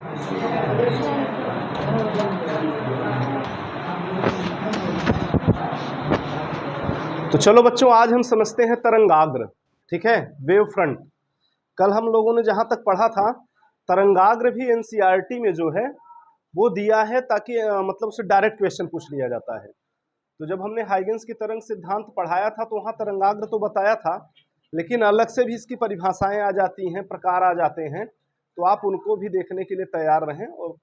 तो चलो बच्चों, आज हम समझते हैं तरंगाग्र। ठीक है, वेव फ्रंट। कल हम लोगों ने जहां तक पढ़ा था, तरंगाग्र भी एनसीईआरटी में जो है वो दिया है, ताकि मतलब उससे डायरेक्ट क्वेश्चन पूछ लिया जाता है। तो जब हमने हाइगेंस की तरंग सिद्धांत पढ़ाया था तो वहाँ तरंगाग्र तो बताया था, लेकिन अलग से भी इसकी परिभाषाएं आ जाती हैं, प्रकार आ जाते हैं, तो आप उनको भी देखने के लिए तैयार रहें। और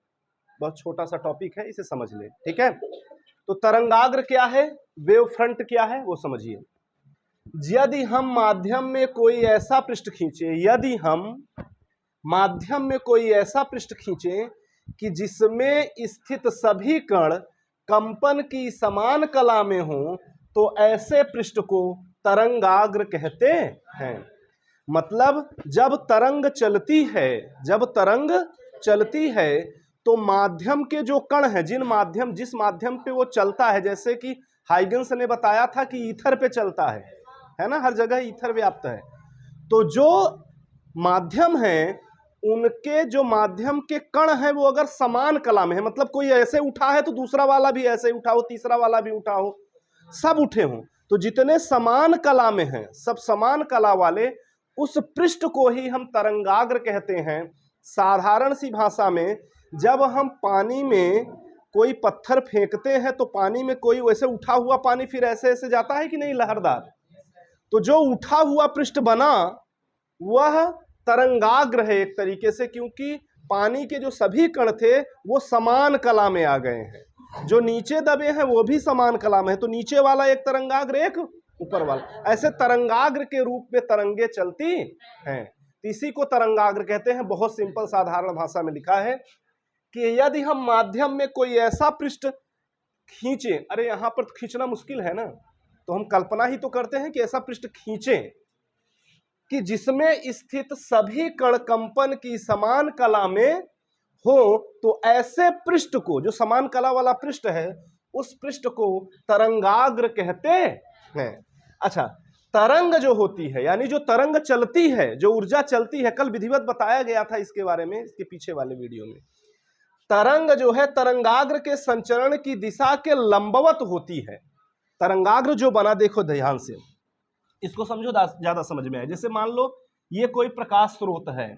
बहुत छोटा सा टॉपिक है, इसे समझ लें। ठीक है, तो तरंगाग्र क्या है, वेव फ्रंट क्या है, वो समझिए। यदि हम माध्यम में कोई ऐसा पृष्ठ खींचे, यदि हम माध्यम में कोई ऐसा पृष्ठ खींचे कि जिसमें स्थित सभी कण कंपन की समान कला में हो, तो ऐसे पृष्ठ को तरंगाग्र कहते हैं। मतलब जब तरंग चलती है, जब तरंग चलती है तो माध्यम के जो कण हैं, जिस माध्यम पे वो चलता है, जैसे कि हाइगेंस ने बताया था कि ईथर पे चलता है ना, हर जगह ईथर व्याप्त है। तो जो माध्यम है, उनके जो माध्यम के कण हैं वो अगर समान कला में है, मतलब कोई ऐसे उठा है तो दूसरा वाला भी ऐसे उठा हो, तीसरा वाला भी उठा हो, सब उठे हों, तो जितने समान कला में हैं, सब समान कला वाले, उस पृष्ठ को ही हम तरंगाग्र कहते हैं। साधारण सी भाषा में, जब हम पानी में कोई पत्थर फेंकते हैं तो पानी में कोई वैसे उठा हुआ पानी फिर ऐसे ऐसे जाता है कि नहीं, लहरदार, तो जो उठा हुआ पृष्ठ बना वह तरंगाग्र है एक तरीके से, क्योंकि पानी के जो सभी कण थे वो समान कला में आ गए हैं। जो नीचे दबे हैं वो भी समान कला में है, तो नीचे वाला एक तरंगाग्र, एक ऊपर वाला, ऐसे तरंगाग्र के रूप में तरंगे चलती हैं। इसी को तरंगाग्र कहते हैं। बहुत सिंपल साधारण भाषा में लिखा है कि यदि हम माध्यम में कोई ऐसा पृष्ठ खींचे, अरे यहां पर खींचना मुश्किल है ना, तो हम कल्पना ही तो करते हैं कि ऐसा पृष्ठ खींचें कि जिसमें स्थित सभी कण कंपन की समान कला में हो, तो ऐसे पृष्ठ को, जो समान कला वाला पृष्ठ है, उस पृष्ठ को तरंगाग्र कहते हैं। अच्छा, तरंग जो होती है, यानी जो तरंग चलती है, जो ऊर्जा चलती है, कल विधिवत बताया गया था इसके बारे में, इसके पीछे वाले वीडियो में। तरंग जो है तरंगाग्र के संचरण की दिशा के लंबवत होती है। तरंगाग्र जो बना, देखो ध्यान से, इसको समझो, ज्यादा समझ में आए। जैसे मान लो ये कोई प्रकाश स्रोत है,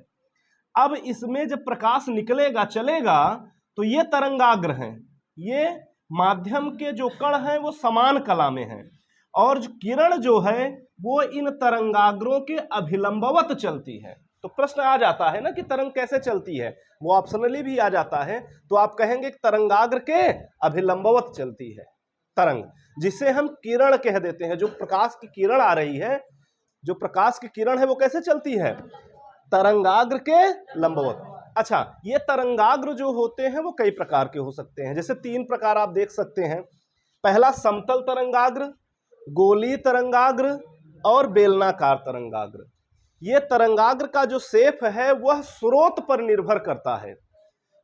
अब इसमें जब प्रकाश निकलेगा, चलेगा, तो ये तरंगाग्र हैं। ये माध्यम के जो कण हैं वो समान कला में हैं, और जो किरण जो है वो इन तरंगाग्रों के अभिलंबवत चलती है। तो प्रश्न आ जाता है ना कि तरंग कैसे चलती है, वो ऑप्शनली भी आ जाता है। तो आप कहेंगे कि तरंगाग्र के अभिलंबवत चलती है तरंग, जिसे हम किरण कह देते हैं। जो प्रकाश की किरण आ रही है, जो प्रकाश की किरण है, वो कैसे चलती है, तरंगाग्र के लंबवत। अच्छा, ये तरंगाग्र जो होते हैं वो कई प्रकार के हो सकते हैं। जैसे 3 प्रकार आप देख सकते हैं। पहला समतल तरंगाग्र, गोलीय तरंगाग्र और बेलनाकार तरंगाग्र। ये तरंगाग्र का जो शेप है वह स्रोत पर निर्भर करता है।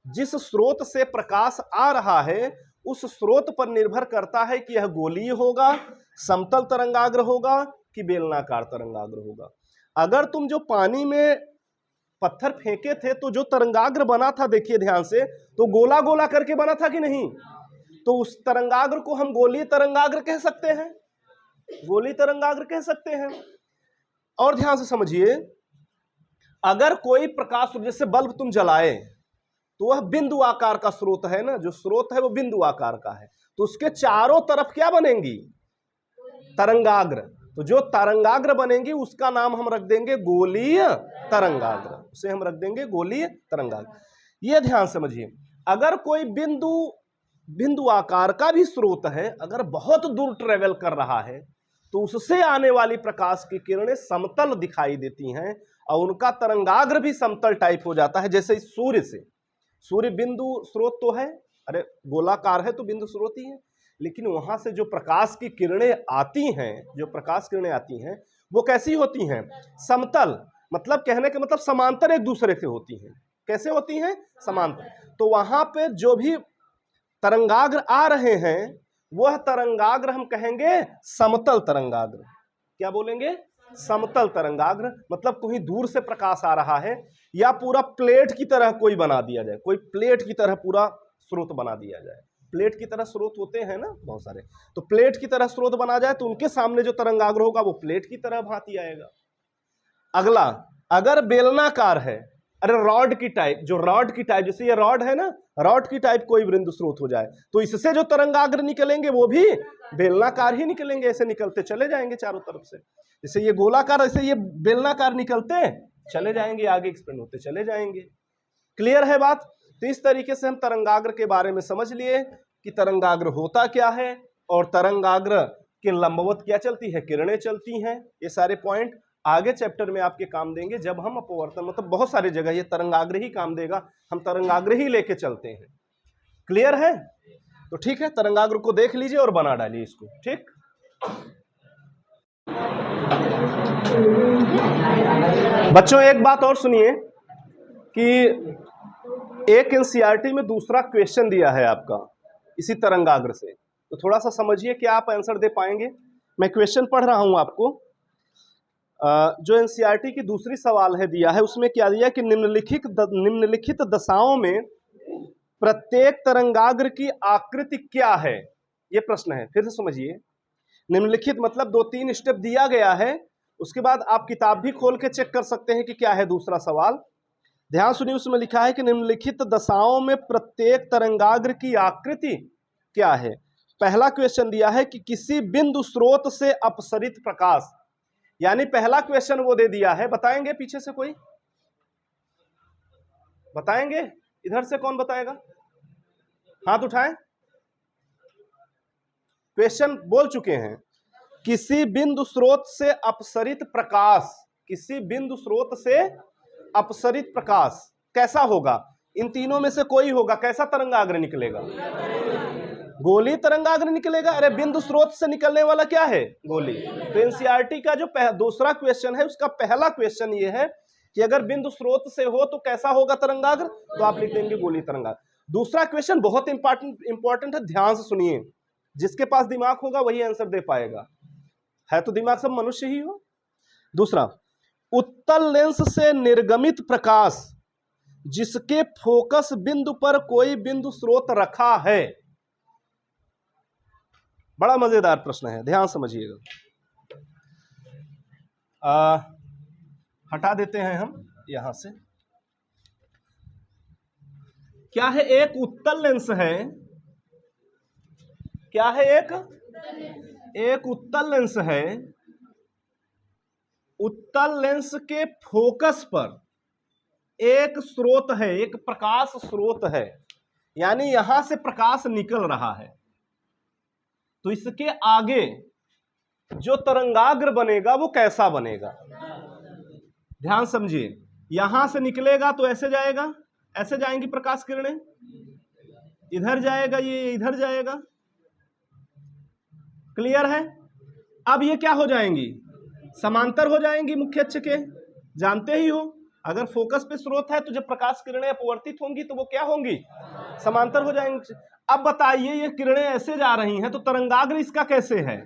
जिस स्रोत से प्रकाश आ रहा है उस स्रोत पर निर्भर करता है कि यह गोलीय होगा, समतल तरंगाग्र होगा कि बेलनाकार तरंगाग्र होगा। अगर तुम जो पानी में पत्थर फेंके थे तो जो तरंगाग्र बना था, देखिए ध्यान से, तो गोला गोला करके बना था कि नहीं, तो उस तरंगाग्र को हम गोलीय तरंगाग्र कह सकते हैं, गोलीय तरंगाग्र कह सकते हैं। और ध्यान से समझिए, अगर कोई प्रकाश, जैसे बल्ब तुम जलाए तो वह बिंदु आकार का स्रोत है ना, जो स्रोत है वो बिंदु आकार का है, तो उसके चारों तरफ क्या बनेंगी, तरंगाग्र। तो जो तरंगाग्र बनेंगी उसका नाम हम रख देंगे गोलीय तरंगाग्र, उसे हम रख देंगे गोलीय तरंगाग्र। ये ध्यान समझिए, अगर कोई बिंदु आकार का भी स्रोत है, अगर बहुत दूर ट्रेवल कर रहा है, तो उससे आने वाली प्रकाश की किरणें समतल दिखाई देती हैं और उनका तरंगाग्र भी समतल टाइप हो जाता है। जैसे सूर्य से, सूर्य बिंदु स्रोत तो है, अरे गोलाकार है तो बिंदु स्रोत ही है, लेकिन वहां से जो प्रकाश की किरणें आती हैं, जो प्रकाश किरणें आती हैं वो कैसी होती हैं, समतल, मतलब कहने का मतलब समांतर एक दूसरे से होती हैं। कैसे होती हैं, समांतर। तो वहां पे जो भी तरंगाग्र आ रहे हैं वह तरंगाग्र हम कहेंगे समतल तरंगाग्र। क्या बोलेंगे, समतल तरंगाग्र, मतलब कहीं दूर से प्रकाश आ रहा है, या पूरा प्लेट की तरह कोई बना दिया जाए, कोई प्लेट की तरह पूरा स्रोत बना दिया जाए। प्लेट की तरह स्रोत होते हैं ना बहुत सारे, तो प्लेट की तरह स्रोत बना जाए तो उनके सामने जो तरंगाग्र होगा वो प्लेट की तरह भांति आएगा। अगला, अगर बेलनाकार है, अरे रॉड की टाइप, जो रॉड की टाइप, जैसे ये रॉड है ना, रॉड की टाइप कोई बिंदु स्रोत हो जाए तो इससे जो तरंगाग्र निकलेंगे वो भी बेलनाकार ही निकलेंगे, ऐसे निकलते चले जाएंगे चारों तरफ से। जैसे ये गोलाकार, ऐसे ये बेलनाकार निकलते चले जाएंगे, आगे एक्सपेंड होते चले जाएंगे। क्लियर है बात? तो इस तरीके से हम तरंगाग्र के बारे में समझ लिए कि तरंगाग्र होता क्या है और तरंगाग्र के लंबवत क्या चलती है, किरणें चलती हैं। ये सारे पॉइंट आगे चैप्टर में आपके काम देंगे, जब हम अपवर्तन, मतलब बहुत सारी जगह ये तरंगाग्र ही काम देगा, हम तरंगाग्र ही लेके चलते हैं। क्लियर है? तो ठीक है, तरंगाग्र को देख लीजिए और बना डालिए इसको। ठीक, बच्चों एक बात और सुनिए कि एक एनसीईआरटी में दूसरा क्वेश्चन दिया है आपका इसी तरंगाग्र से, तो थोड़ा सा समझिए कि आप आंसर दे पाएंगे। मैं क्वेश्चन पढ़ रहा हूं आपको, जो एनसीईआरटी की दूसरी सवाल है दिया है, उसमें क्या दिया कि निम्नलिखित दशाओं में प्रत्येक तरंगाग्र की आकृति क्या है, ये प्रश्न है। फिर से समझिए, निम्नलिखित मतलब 2-3 स्टेप दिया गया है, उसके बाद आप किताब भी खोल के चेक कर सकते हैं कि क्या है दूसरा सवाल। ध्यान सुनिए, उसमें लिखा है कि निम्नलिखित दशाओं में प्रत्येक तरंगाग्र की आकृति क्या है। पहला क्वेश्चन दिया है कि किसी बिंदु स्रोत से अपसरित प्रकाश, यानी पहला क्वेश्चन वो दे दिया है। बताएंगे पीछे से कोई? बताएंगे? इधर से कौन बताएगा? हाथ उठाएं। क्वेश्चन बोल चुके हैं, किसी बिंदु स्रोत से अपसरित प्रकाश, किसी बिंदु स्रोत से अपसरित प्रकाश कैसा होगा? इन तीनों में से कोई होगा। कैसा तरंगाग्र निकलेगा? गोली तरंगाग्र निकलेगा। अरे बिंदु स्रोत से निकलने वाला क्या है? गोली। तो एनसीईआरटी का जो दूसरा क्वेश्चन है, उसका पहला क्वेश्चन ये है कि अगर बिंदु स्रोत से हो तो कैसा होगा तरंगाग्र, तो आप लिख देंगे गोली तरंगाग्र। दूसरा क्वेश्चन बहुत इंपॉर्टेंट है, ध्यान से सुनिए। जिसके पास दिमाग होगा वही आंसर दे पाएगा, है तो दिमाग सब मनुष्य ही हो। दूसरा, उत्तल लेंस से निर्गमित प्रकाश जिसके फोकस बिंदु पर कोई बिंदु स्रोत रखा है। बड़ा मजेदार प्रश्न है, ध्यान समझिएगा। हटा देते हैं हम यहां से। क्या है? एक उत्तल लेंस है। क्या है? एक उत्तल लेंस है। उत्तल लेंस के फोकस पर एक स्रोत है, एक प्रकाश स्रोत है, यानी यहां से प्रकाश निकल रहा है। तो इसके आगे जो तरंगाग्र बनेगा वो कैसा बनेगा? ध्यान समझिए, यहां से निकलेगा तो ऐसे जाएगा, ऐसे जाएंगी प्रकाश किरणें, इधर जाएगा, ये इधर जाएगा। क्लियर है? अब ये क्या हो जाएंगी? समांतर हो जाएंगी मुख्य अक्ष के। जानते ही हो, अगर फोकस पे स्रोत है तो जब प्रकाश किरणें अपवर्तित होंगी तो वो क्या होंगी? समांतर हो जाएंगी। अब बताइए, ये किरणें ऐसे जा रही हैं तो तरंगाग्र इसका कैसे है?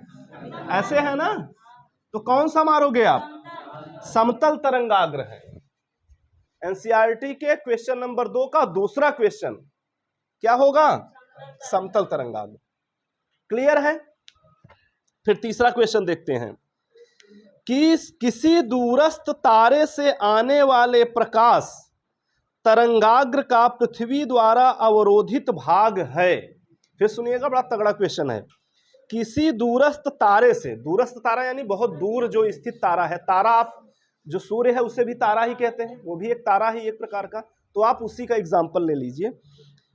ऐसे है ना, तो कौन सा मारोगे आप? समतल तरंगाग्र है। एनसीईआरटी के क्वेश्चन नंबर 2 का दूसरा क्वेश्चन क्या होगा? समतल तरंगाग्र। क्लियर है? फिर तीसरा क्वेश्चन देखते हैं कि किसी दूरस्थ तारे से आने वाले प्रकाश तरंगाग्र का पृथ्वी द्वारा अवरोधित भाग है। फिर सुनिएगा, बड़ा तगड़ा क्वेश्चन है। किसी दूरस्थ तारे से, दूरस्थ तारा यानी बहुत दूर जो स्थित तारा है, तारा आप जो सूर्य है उसे भी तारा ही कहते हैं, वो भी एक तारा ही एक प्रकार का, तो आप उसी का एग्जाम्पल ले लीजिए।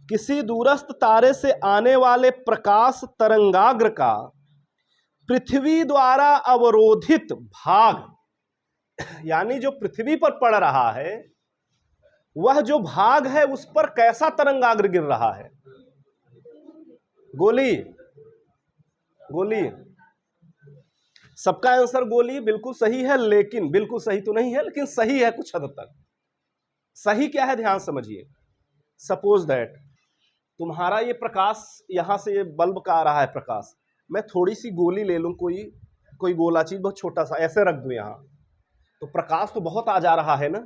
किसी दूरस्थ तारे से आने वाले प्रकाश तरंगाग्र का पृथ्वी द्वारा अवरोधित भाग, यानी जो पृथ्वी पर पड़ रहा है वह जो भाग है उस पर कैसा तरंगाग्र गिर रहा है? गोली। गोली। सबका आंसर गोली बिल्कुल सही है, लेकिन बिल्कुल सही तो नहीं है, लेकिन सही है कुछ हद तक। सही क्या है? ध्यान समझिए। सपोज दैट तुम्हारा ये प्रकाश, यहां से ये बल्ब का आ रहा है प्रकाश, मैं थोड़ी सी गोली ले लूं कोई कोई गोला चीज बहुत छोटा सा ऐसे रख दो यहाँ, तो प्रकाश तो बहुत आ जा रहा है ना।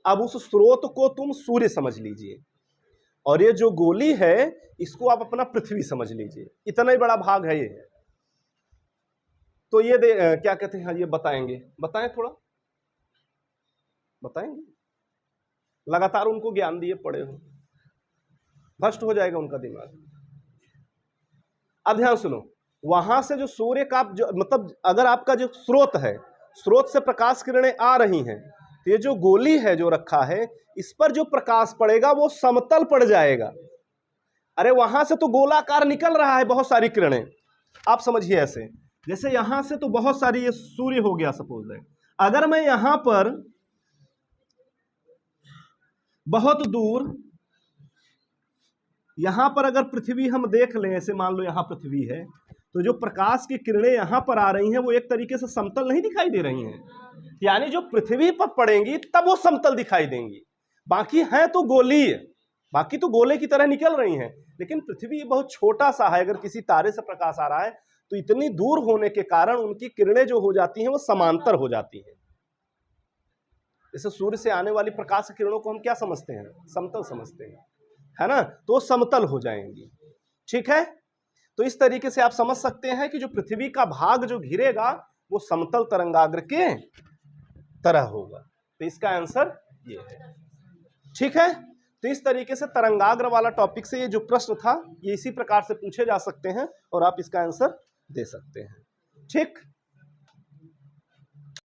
अब उस स्रोत को तुम सूर्य समझ लीजिए, और ये जो गोली है इसको आप अपना पृथ्वी समझ लीजिए, इतना ही बड़ा भाग है ये। तो ये क्या कहते हैं, हाँ ये बताएंगे, बताएं थोड़ा बताएंगे, लगातार उनको ज्ञान दिए पड़े हो, भ्रष्ट हो जाएगा उनका दिमाग। अब ध्यान सुनो, वहां से जो सूर्य का जो मतलब अगर आपका जो स्रोत है, स्रोत से प्रकाश किरणें आ रही हैं, तो ये जो गोली है जो रखा है, इस पर जो प्रकाश पड़ेगा वो समतल पड़ जाएगा। अरे वहां से तो गोलाकार निकल रहा है बहुत सारी किरणें, आप समझिए ऐसे, जैसे यहां से तो बहुत सारी, ये सूर्य हो गया सपोज है, अगर मैं यहां पर बहुत दूर, यहां पर अगर पृथ्वी हम देख लें, ऐसे मान लो यहां पृथ्वी है, तो जो प्रकाश की किरणें यहां पर आ रही हैं वो एक तरीके से समतल नहीं दिखाई दे रही हैं, यानी जो पृथ्वी पर पड़ेंगी तब वो समतल दिखाई देंगी। बाकी है तो गोलीय, बाकी तो गोले की तरह निकल रही हैं, लेकिन पृथ्वी बहुत छोटा सा है, अगर किसी तारे से प्रकाश आ रहा है तो इतनी दूर होने के कारण उनकी किरणें जो हो जाती हैं वो समांतर हो जाती हैं। जैसे सूर्य से आने वाली प्रकाश की किरणों को हम क्या समझते हैं, समतल समझते हैं, है ना, तो समतल हो जाएंगी। ठीक है, तो इस तरीके से आप समझ सकते हैं कि जो पृथ्वी का भाग जो घिरेगा वो समतल तरंगाग्र के तरह होगा। तो इसका आंसर ये है। ठीक है, तो इस तरीके से तरंगाग्र वाला टॉपिक से ये जो प्रश्न था ये इसी प्रकार से पूछे जा सकते हैं और आप इसका आंसर दे सकते हैं। ठीक।